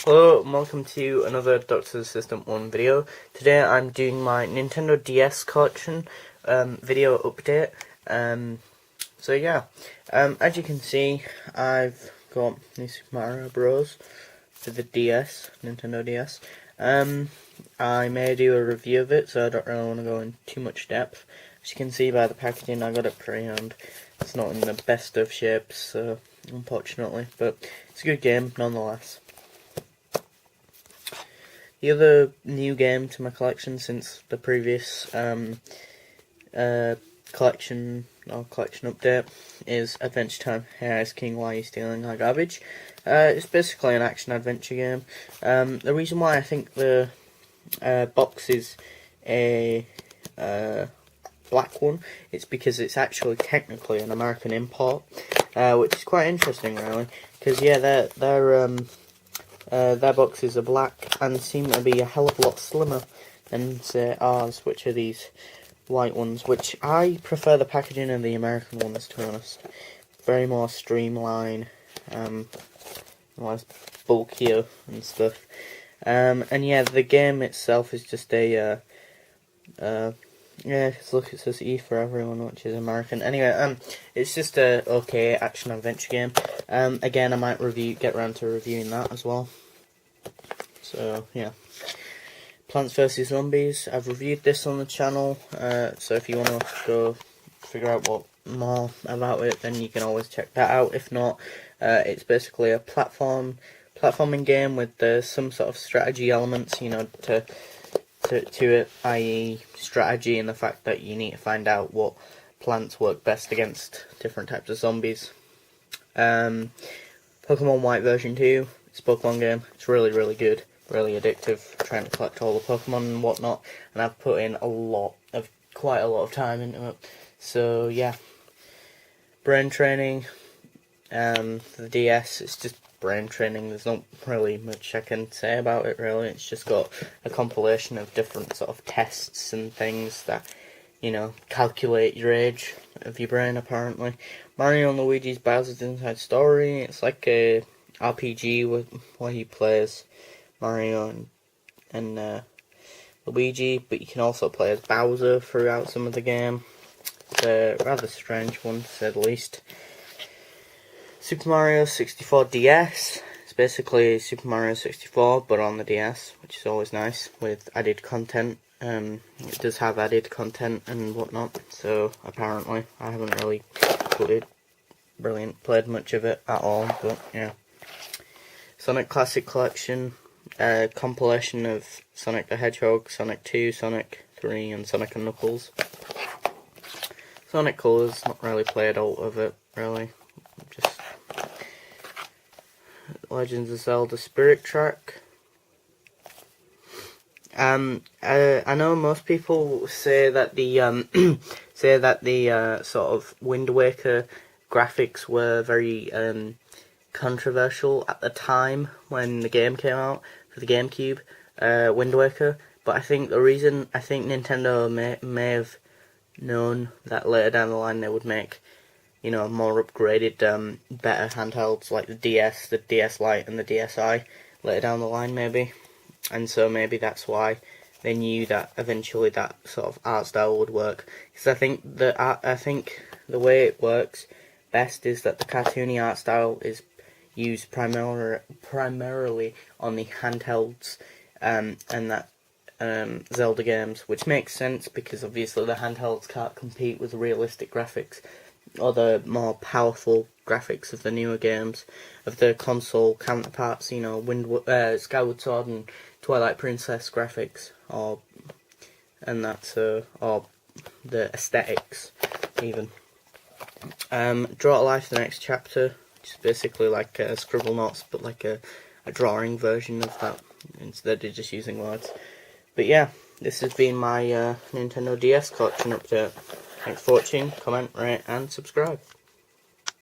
Hello and welcome to another Doctor Assistant 1 video. Today I'm doing my Nintendo DS collection video update. As you can see, I've got New Super Mario Bros. For the DS, Nintendo DS. I may do a review of it, so I don't really want to go in too much depth. As you can see by the packaging, I got it pre-owned. It's not in the best of shapes, so unfortunately, but it's a good game nonetheless. The other new game to my collection since the previous collection update is Adventure Time. Hey Ice King, why are you stealing our garbage? It's basically an action adventure game. The reason why I think the box is a black one, it's because it's actually technically an American import, which is quite interesting really, because yeah, their boxes are black and seem to be a hell of a lot slimmer than say ours, which are these white ones, which I prefer the packaging of the American ones, to be honest. Very more streamlined, less bulkier and stuff. And yeah, the game itself is just a yeah, look, it says E for everyone, which is American. Anyway, it's just a okay action adventure game. Again, I might get around to reviewing that as well. So yeah, Plants vs Zombies. I've reviewed this on the channel. So if you want to go figure out what more about it, then you can always check that out. If not, it's basically a platforming game with some sort of strategy elements, you know, to it, i.e. strategy and the fact that you need to find out what plants work best against different types of zombies. Pokemon White version 2, it's a Pokemon game, it's really good, really addictive, trying to collect all the Pokemon and whatnot, and I've put in quite a lot of time into it. So yeah, brain training, the DS, it's just brain training. There's not really much I can say about it really. It's just got a compilation of different sort of tests and things that, you know, calculate your age of your brain apparently. Mario and Luigi's Bowser's Inside Story, it's like a RPG where he plays Mario and Luigi, but you can also play as Bowser throughout some of the game. It's a rather strange one, to say the least. Super Mario 64 DS. It's basically Super Mario 64, but on the DS, which is always nice, with added content. It does have added content and whatnot, so apparently I haven't really played much of it at all, but yeah. Sonic Classic Collection, compilation of Sonic the Hedgehog, Sonic 2, Sonic 3, and Sonic and Knuckles. Sonic Colors, not really played all of it, really. Just Legends of Zelda Spirit Track. I know most people say that the sort of Wind Waker graphics were very controversial at the time when the game came out for the GameCube, Wind Waker. But I think Nintendo may have known that later down the line they would make, you know, more upgraded, better handhelds like the DS, the DS Lite, and the DSi later down the line, maybe. And so maybe that's why they knew that eventually that sort of art style would work. Because I think the way it works best is that the cartoony art style is used primarily on the handhelds, and that Zelda games, which makes sense because obviously the handhelds can't compete with realistic graphics or the more powerful graphics of the newer games, of the console counterparts, you know, Skyward Sword and Twilight Princess graphics, or the aesthetics even. Draw to Life: The Next Chapter, which is basically like Scribblenauts, but like a drawing version of that instead of just using words. But yeah, this has been my Nintendo DS collection update. Thanks for watching, comment, rate and subscribe.